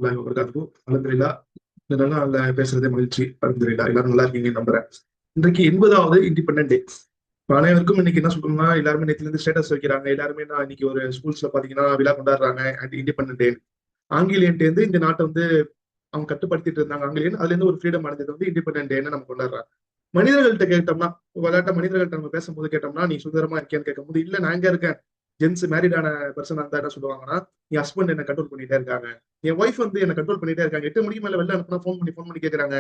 வரமத்துல்லாஹி வபரகாத்துஹு. அல்ஹம்துலில்லாஹ். இந்த நல்ல நாள்ல பேசுறதே மகிழ்ச்சி. அல்ஹம்துலில்லாஹ். எல்லாரும் நல்லா இருக்கீங்கன்னு நம்புறேன். இன்றைக்கு 80வது இண்டிபெண்டன்ட் டே. இப்ப அனைவருக்கும் இன்னைக்கு என்ன சொல்லணும்னா, எல்லாருமே நேத்துல இருந்து ஸ்டேட்டஸ் வைக்கிறாங்க. எல்லாருமே நான் இன்னைக்கு ஒரு ஸ்கூல்ஸ்ல பாத்தீங்கன்னா விழா கொண்டாடுறாங்க. அண்ட் இண்டிபெண்டன்ட் டே. ஆங்கிலேயன்ட்டு இருந்து இந்த நாட்டை வந்து அவங்க கட்டுப்படுத்திட்டு இருந்தாங்க. ஆங்கிலேயன் அதுல இருந்து ஒரு ஃப்ரீடம் அடைஞ்சது வந்து இண்டிபெண்டன்ட் டேன்னு நம்ம கொண்டாடுறோம். மனிதர்கள்ட்ட கேட்டோம்னா, விளையாட்ட மனிதர்கள்ட்ட நம்ம பேசும்போது கேட்டோம்னா, நீ சுதந்திரமா இருக்கியான்னு கேட்கும்போது, இல்ல நான் எங்க இருக்கேன். ஜென்ஸ் மேரிடான பர்சன் இருந்தா என்ன சொல்லுவாங்கன்னா, என் ஹஸ்பண்ட் என்ன கண்ட்ரோல் பண்ணிட்டே இருக்காங்க. என் ஒய்ஃப் வந்து என்ன கண்ட்ரோல் பண்ணிட்டே இருக்காங்க. 8 மணிக்கு மேல வெளில அனுப்புனா ஃபோன் பண்ணி கேக்குறாங்க.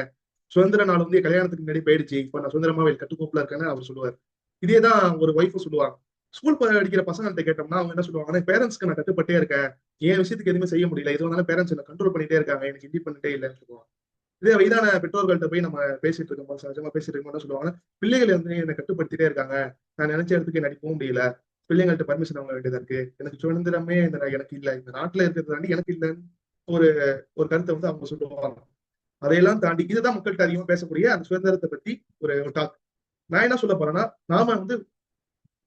சுதந்திர நாள் வந்து கல்யாணத்துக்கு முன்னாடி போயிடுச்சு. இப்ப நான் சுதந்திரமா கட்டுக்கோப்புல இருக்கேன்னு அவர் சொல்லுவார். இதேதான் ஒரு ஒய்ஃப் சொல்லுவாங்க. ஸ்கூல் படிக்கிற பசங்கள்ட்ட கேட்டோம்னா அவங்க என்ன சொல்லுவாங்கன்னா, பேரண்ட்ஸ்க்கு நான் கட்டுப்பட்டே இருக்கேன். என் விஷயத்துக்கு எதுவுமே செய்ய முடியல. இது வந்தாலும் பேரண்ட்ஸ் என்ன கண்ட்ரோல் பண்ணிட்டே இருக்காங்க. எனக்கு இண்டிபெண்டே இல்லைன்னு சொல்லுவாங்க. இதே வயதான பெற்றோர்கள்ட்ட போய் நம்ம பேசிட்டு இருக்கோம், சகஜமா பேசிட்டு இருக்கோம், என்ன சொல்லுவாங்க, பிள்ளைகள் வந்து என்னை கட்டுப்படுத்திட்டே இருக்காங்க. நான் நினைச்ச இடத்துக்கு என்னாடி போக முடியல. பிள்ளைங்கள்ட்ட பர்மிஷன் வாங்க வேண்டியதா இருக்கு. எனக்கு சுதந்திரமே எனக்கு இல்ல. இந்த நாட்டுல இருக்கிறதாண்டி எனக்கு இல்லைன்னு ஒரு ஒரு கருத்தை வந்து அவங்க சொல்லுவாங்க. அதையெல்லாம் தாண்டி இதுதான் மக்கள்கிட்ட அதிகமா பேசக்கூடிய அந்த சுதந்திரத்தை பத்தி ஒரு டாக். நான் என்ன சொல்ல போறேன்னா, நாம வந்து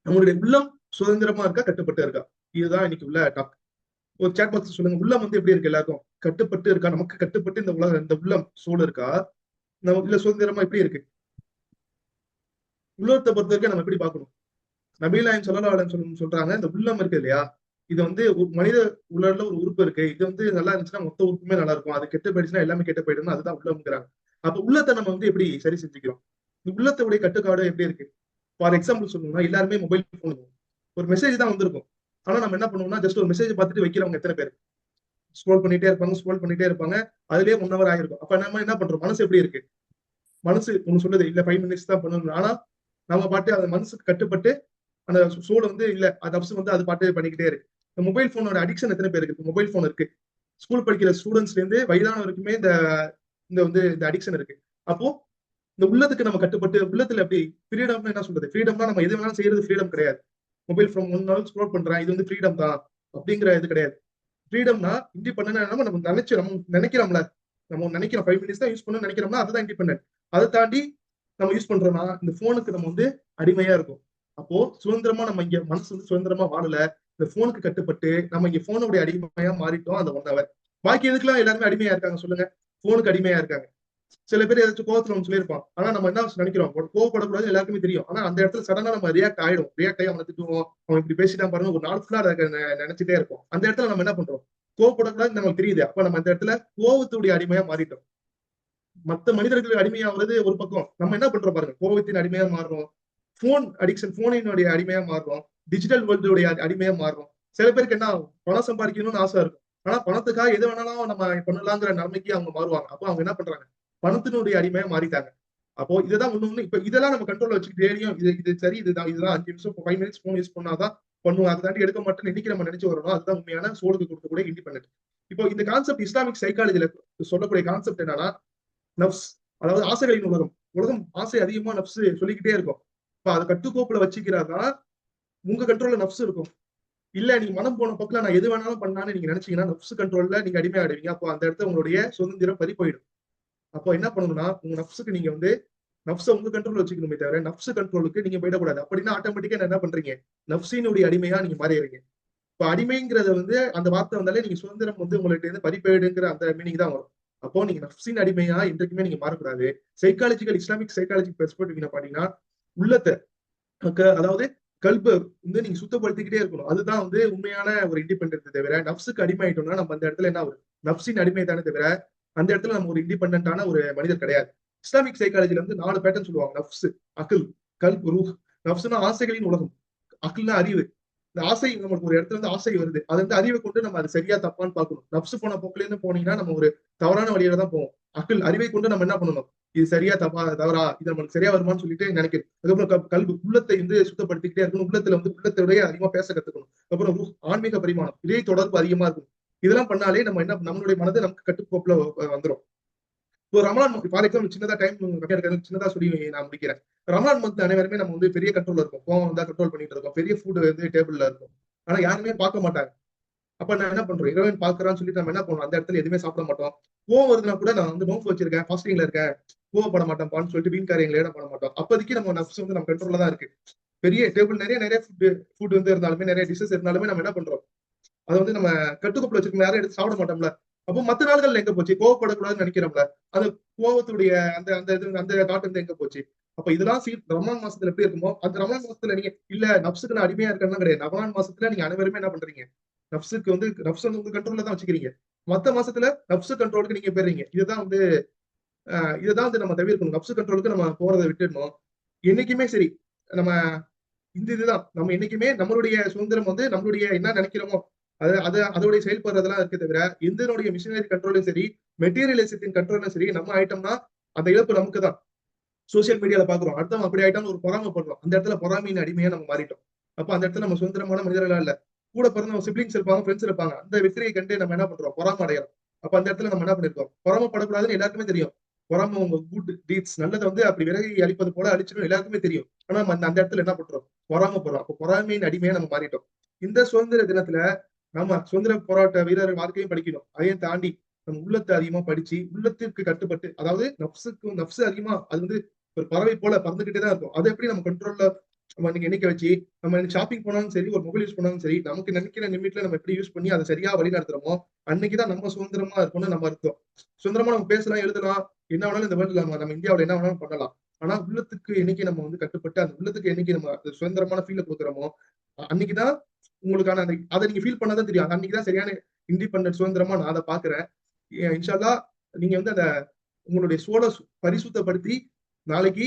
நம்மளுடைய உள்ளம் சுதந்திரமா இருக்கா, கட்டுப்பட்டு இருக்கா? இதுதான் இன்னைக்கு உள்ள டாக். ஒரு சேட் பாக்ஸ் சொல்லுங்க. உள்ளம் வந்து எப்படி இருக்கு எல்லாருக்கும்? கட்டுப்பட்டு இருக்கா? நமக்கு கட்டுப்பட்டு இந்த உலகம் இந்த உள்ளம் சூழல் இருக்கா? நம்ம இல்ல சுதந்திரமா எப்படி இருக்கு? உள்ளத்தை பொறுத்த வரைக்கும் நம்ம எப்படி பார்க்கணும்? நபீல் நாயம் ஸல்லல்லாஹு அலைஹி வஸல்லம் சொல்றாங்க, இந்த உள்ளம் இருக்கு இல்லையா, இது வந்து மனித உடல்ல ஒரு உறுப்பு இருக்கு. இது வந்து நல்லா இருந்துச்சுன்னா மொத்த உறுப்புமே நல்லா இருக்கும். அது கெட்டு போயிடுச்சுன்னா எல்லாமே கெட்டு போயிடும். அதுதான் உள்ளம்ங்கிறாங்க. அப்ப உள்ளத்தை நம்ம வந்து எப்படி சரி செஞ்சுக்கிறோம்? இந்த உள்ளத்துடைய கட்டுப்பாடு எப்படி இருக்கு? ஃபார் எக்ஸாம்பிள் சொல்லணும்னா, எல்லாருமே மொபைல் போன் ஒரு மெசேஜ் தான் வந்திருக்கும். ஆனா நம்ம என்ன பண்ணுவோம்னா, ஜஸ்ட் ஒரு மெசேஜ் பார்த்துட்டு வைக்கிறவங்க எத்தனை பேர்? ஸ்க்ரோல் பண்ணிட்டே இருப்பாங்க. அதுலயே 1 ஹவர் ஆயிருக்கும். அப்ப நம்ம என்ன பண்றோம்? மனசு எப்படி இருக்கு? மனசு ஒண்ணு சொல்லுது, இல்ல 5 மினிட்ஸ் தான் பண்ணணும். ஆனா நம்ம பாட்டு அந்த மனசுக்கு கட்டுப்பட்டு அந்த சூழ வந்து இல்ல நப்சு வந்து அது பாட்டு பண்ணிக்கிட்டே இருக்கு. இந்த மொபைல் போனோட அடிக்ஷன் எத்தனை பேருக்கு இருக்கு? மொபைல் போன் இருக்கு. ஸ்கூல் படிக்கிற ஸ்டூடெண்ட்ஸ்ல இருந்து வயதானவருக்குமே இந்த இந்த வந்து இந்த அடிக்ஷன் இருக்கு. அப்போ இந்த உள்ளத்துக்கு நம்ம கட்டுப்பட்டு உள்ளத்துல எப்படி ஃப்ரீடம்னு என்ன சொல்றது? ஃப்ரீடம்னா நம்ம எது வேணாலும் செய்யறது ஃப்ரீடம் கிடையாது. மொபைல் போன் 1 நாள் ஸ்க்ரோல் பண்றேன். இது வந்து ஃப்ரீடம் தான் அப்படிங்கிற இது கிடையாது. ஃப்ரீடம்னா இண்டிபெண்டன்ட் நம்ம நினைக்கிறோம்ல. நம்ம நினைக்கிறோம் 5 மினிட்ஸ் தான் யூஸ் பண்ணணும்னு நினைக்கிறோம்னா அதுதான் இண்டிபெண்டன்ட். அதை தாண்டி நம்ம யூஸ் பண்றோம்னா இந்த போனுக்கு நம்ம வந்து அடிமையா இருக்கும். அப்போ சுதந்திரமா நம்ம இங்க மனசு வந்து சுதந்திரமா வாழல. இந்த போனுக்கு கட்டுப்பட்டு நம்ம இங்க போனுடைய அடிமையா மாறிட்டோம் அந்த 1 ஹவர். பாக்கி எதுக்கெல்லாம் எல்லாருமே அடிமையா இருக்காங்க சொல்லுங்க? போனுக்கு அடிமையா இருக்காங்க. சில பேர் ஏதாச்சும் கோவத்துல நம்ம சொல்லியிருப்பான். ஆனா நம்ம என்ன நினைக்கிறோம்? கோவப்படக்கூடாது எல்லாருக்குமே தெரியும். ஆனா அந்த இடத்துல சடனா நம்ம ரியாக்ட் ஆயிடும். ரியாக்ட் ஆகி அவனை திட்டுவோம். அவன் இப்படி பேசிட்டான் பாருங்க. ஒரு நாள் ஃபுல்லா அதை நினைச்சிட்டே இருப்போம். அந்த இடத்துல நம்ம என்ன பண்றோம்? கோவப்படக்கூடாதுன்னு நமக்கு தெரியுது. அப்ப நம்ம அந்த இடத்துல கோவத்துடைய அடிமையா மாறிட்டோம். மத்த மனிதர்கள் அடிமையாவது ஒரு பக்கம். நம்ம என்ன பண்றோம் பாருங்க? கோவத்தின் அடிமையா மாறுறோம். போன் அடிக்ஷன் போனினுடைய அடிமையா மாறுறோம். டிஜிட்டல் வேர்ல்டுடைய அடிமையா மாறுறோம். சில பேருக்கு என்ன ஆகும்? பணம் சம்பாதிக்கணும்னு ஆசை இருக்கும். ஆனா பணத்துக்காக எது வேணாலும் நம்ம பண்ணலாங்கிற நிலைமைக்கு அவங்க மாறுவாங்க. அப்போ அவங்க என்ன பண்றாங்க? பணத்தினுடைய அடிமையா மாறிட்டாங்க. அப்போ இதுதான் ஒண்ணு இப்ப இதெல்லாம் நம்ம கண்ட்ரோல்ல வச்சுட்டு டெய்லியும் இது சரி இதுதான் 5 நிமிஷம் 5 மினிட்ஸ் போன் யூஸ் பண்ணாதான் பண்ணுவோம். அதை தாண்டி எடுக்க மாட்டேன்னு இன்னைக்கு நம்ம நினைச்சு வரணும். அதுதான் உண்மையான சோழுக்கு கொடுக்கக்கூடிய இண்டிபெண்டன்ட். இப்போ இந்த கான்செப்ட் இஸ்லாமிக் சைக்காலஜில சொல்லக்கூடிய கான்செப்ட் என்னன்னா, நப்ஸ் அதாவது ஆசைகளின் உலகம். உலகம் ஆசை அதிகமா நப்சு சொல்லிக்கிட்டே இருக்கும். இப்ப அதை கட்டுக்கோப்புல வச்சுக்கிறாதான் உங்க கண்ட்ரோல்ல நப்சு இருக்கும். இல்ல நீங்க மனம் போன பக்கம் நான் எது வேணாலும் பண்ணான்னு நீங்க நினைச்சீங்கன்னா நப்சு கண்ட்ரோல்ல நீங்க அடிமை ஆயிடுவீங்க. அப்போ அந்த இடத்துல உங்களுடைய சுதந்திரம் பறி போயிடும். அப்போ என்ன பண்ணணும்னா உங்க நப்சுக்கு நீங்க வந்து நப்ச உங்க கண்ட்ரோல் வச்சுக்கணுமே தவிர நப்சு கண்ட்ரோலுக்கு நீங்க போயிடக்கூடாது. அப்படின்னா ஆட்டோமேட்டிக்கா என்ன பண்றீங்க? நப்சினுடைய அடிமையா நீங்க மாறிடுறீங்க. இப்ப அடிமைங்கிறத வந்து அந்த வார்த்தை வந்தாலே நீங்க சுதந்திரம் வந்து உங்கள்ட்ட இருந்து பறிப்போயிடுங்கிற அந்த மீனிங் தான் வரும். அப்போ நீங்க நப்சின் அடிமையா என்றைக்குமே நீங்க மாறக்கூடாது. சைக்காலஜிக்கல் இஸ்லாமிக் சைக்காலஜிக் பெர்ஸ்பெக்டிவ் பாத்தீங்கன்னா உள்ளத்தை அதாவது கல்ப வந்து நீங்க சுத்தப்படுத்திக்கிட்டே இருக்கணும். அதுதான் வந்து உண்மையான ஒரு இண்டிபெண்டன்ட் தவிர நப்சுக்கு அடிமை ஆயிட்டோம்னா நம்ம அந்த இடத்துல என்ன ஆகும்? நப்சின் அடிமை தானே தவிர அந்த இடத்துல நம்ம ஒரு இண்டிபெண்டன்டான ஒரு மனிதர் கிடையாது. இஸ்லாமிக் சைக்காலஜில வந்து 4 பேட்டர்ன் சொல்லுவாங்க. நப்சு, அகில், கல்ப், ரூஹ். நப்சுனா ஆசைகளின் உலகம். அகில்னா அறிவு. இந்த ஆசை நமக்கு ஒரு இடத்துல இருந்து ஆசை வருது. அது வந்து அறிவை கொண்டு நம்ம அது சரியா தப்பான்னு பார்க்கணும். நப்சு போன போக்குல இருந்து போனீங்கன்னா நம்ம ஒரு தவறான வழியில தான் போவோம். அகில் அறிவை கொண்டு நம்ம என்ன பண்ணணும்? இது சரியா தப்பா தவறா இது நமக்கு சரியா வருமான்னு சொல்லிட்டு நினைக்கிறேன். அதுக்கப்புறம் கல்வி உள்ளத்தை வந்து சுத்தப்படுத்திக்கிட்டே இருக்கணும். உள்ளத்துல வந்து உள்ளத்தோடய அதிகமா பேச கத்துக்கணும். அப்புறம் ஆன்மீக பரிமாணம் இதே தொடர்பு அதிகமா இருக்கும். இதெல்லாம் பண்ணாலே நம்ம என்ன நம்மளுடைய மனதை நமக்கு கட்டுக்கோப்புல வந்துடும். இப்போ ரமலான் ஃபார் எக்ஸாம்பிள் சின்னதா சின்னதா சொல்லி நான் முடிக்கிறேன். ரமலான் மந்த் அனைவருமே நம்ம வந்து பெரிய கண்ட்ரோல் இருக்கும். கோவம் வந்தா கண்ட்ரோல் பண்ணிட்டு இருக்கோம். பெரிய ஃபுட் வந்து டேபிள்ல இருக்கும். ஆனா யாருமே பார்க்க மாட்டாங்க. அப்ப நான் என்ன பண்றோம்? இறைவன் பார்க்கறான்னு சொல்லிட்டு நம்ம என்ன பண்ணுவோம்? அந்த இடத்துல எதுவுமே சாப்பிட மாட்டோம். கோவம் வருதுன்னா கூட நான் வந்து நோன்பு வச்சிருக்கேன், ஃபாஸ்டிங்ல இருக்கேன், கோவப்பட மாட்டேன்ப்பான்னு சொல்லிட்டு வீண் காரியங்களை ஏட பண்ண மாட்டோம். அப்போதைக்கு நம்ம நப்ஸ் வந்து நம்ம கண்ட்ரோல்ல தான் இருக்கு. பெரிய டேபிள் நிறைய ஃபுட் வந்து இருந்தாலுமே நிறைய டிஷஸ் இருந்தாலுமே நம்ம என்ன பண்றோம்? அதை வந்து நம்ம கட்டுக்கோப்புல வச்சிருக்கோம். யாரும் எடுத்து சாப்பிட மாட்டோம்ல. அப்போ மத்த நாள்கள்ல எங்க போச்சு? கோவப்படக்கூடாதுன்னு நினைக்கிறோம்ல, அந்த கோவத்துடைய அந்த அந்த இது அந்த தாட் வந்து எங்க போச்சு? அப்ப இதெல்லாம் ரமலான் மாசத்துல எப்படி இருக்குமோ, அந்த ரமலான் மாசத்துல நீங்க இல்ல நப்சுக்கு நான் அடிமையா இருக்கேன்னா கிடையாது. ரமலான் மாசத்துல நீங்க அனைவருமே என்ன பண்றீங்க? நப்ஸ் வந்து உங்க கண்ட்ரோல்ல தான் வச்சுக்கிறீங்க. மத்த மாசத்துல நப்சு கண்ட்ரோலுக்கு நீங்க போயிடுறீங்க. இதுதான் வந்து நம்ம தவிர்க்கணும். நப்சு கண்ட்ரோலுக்கு நம்ம போறத விட்டுடணும். என்னைக்குமே சரி, நம்ம இதுதான் நம்ம என்னைக்குமே நம்மளுடைய சுதந்திரம் வந்து நம்மளுடைய என்ன நினைக்கிறோமோ அதோடைய செயல்படுறதெல்லாம் இருக்க தவிர எந்தனுடைய மிஷினரி கண்ட்ரோலும் சரி மெட்டீரியலிசத்தின் கண்ட்ரோலும் சரி நம்ம ஆயிட்டோம்னா அந்த இழப்பு நமக்கு தான். சோசியல் மீடியால பாக்குறோம் அடுத்தவங்க அப்படி ஆயிட்டாலும் ஒரு பொறாமப்படுறோம். அந்த இடத்துல பொறாமையின் அடிமையா நம்ம மாறிட்டோம். அப்ப அந்த இடத்துல நம்ம சுதந்திரமான மனிதர்களா இல்ல. கூட பிறந்த சிப்ளிங்ஸ் இருப்பாங்க, ஃப்ரெண்ட்ஸ் இருப்பாங்க. அந்த வெற்றியை கண்டு நம்ம என்ன பண்றோம்? பொறாம அடையறோம். அப்ப அந்த இடத்துல நம்ம என்ன பண்ணிருக்கோம்? பொறாமப்படக்கூடாதுன்னு எல்லாருக்குமே தெரியும். பொறாம உங்க குட் டீட்ஸ் நல்லதை வந்து அப்படி விலகி அழிப்பது போல அழிச்சிடும் எல்லாருக்குமே தெரியும். ஆனா நம்ம அந்த இடத்துல என்ன பண்றோம்? பொறாமப்படுறோம். அப்ப பொறாமையின் அடிமையா நம்ம மாறிட்டோம். இந்த சுதந்திர தினத்துல நம்ம சுதந்திர போராட்ட வீரர் வாழ்க்கையும் படிக்கணும். அதையும் தாண்டி நம்ம உள்ளத்தை அதிகமா படிச்சு உள்ளத்திற்கு கட்டுப்பட்டு அதாவது நப்சு அதிகமா அது வந்து ஒரு பறவை போல பறந்துகிட்டே தான் இருக்கும். அதை எப்படி நம்ம கண்ட்ரோல்ல நம்ம இன்னைக்கு எண்ணிக்க வச்சு நம்ம ஷாப்பிங் போனாலும் சரி ஒரு மொபைல் யூஸ் பண்ணாலும் சரி நமக்கு நினைக்கிற நிமிட்ல நம்ம எப்படி யூஸ் பண்ணி அதை சரியா வழி நடத்துறோமோ அன்னைக்குதான் நம்ம சுதந்திரமா இருக்கணும்னு நம்ம அர்த்தம். சுதந்திரமா நம்ம பேசலாம் எழுதலாம் என்ன வேணாலும் இந்த வேர்ல்ட்ல நம்ம இந்தியாவில் என்ன வேணாலும் பண்ணலாம். ஆனா உள்ளத்துக்கு என்னைக்கு நம்ம வந்து கட்டுப்பட்டு அந்த உள்ளத்துக்கு என்னைக்கு நம்ம சுதந்திரமான ஃபீல கொடுக்குறோமோ அன்னைக்குதான் உங்களுக்கான அந்த அதை நீங்க ஃபீல் பண்ணாதான் தெரியும். அன்னைக்குதான் சரியான இண்டிபெண்டன்ட் சுதந்திரமா நான் அதை பாக்குறேன். இன்ஷால்லா நீங்க வந்து அந்த உங்களுடைய சோலை பரிசுத்தப்படுத்தி நாளைக்கு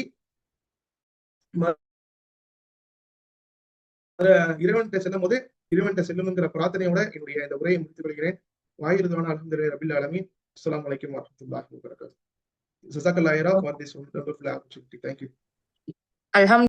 இறைவன்கிட்ட செல்லும் போது இறைவன்கிட்ட செல்லணுங்கிற பிரார்த்தனையோட என்னுடைய இந்த உரையை முடித்துக் கொள்கிறேன். வாயிறுதான அல்ஹம்துலில்லாஹி ரபில் ஆலமீன். அஸ்ஸலாமு அலைக்கும் வரஹ்மத்துல்லாஹி வபரகாத்துஹு. ஜஸாக்கல்லாஹ் for this wonderful opportunity. Thank you.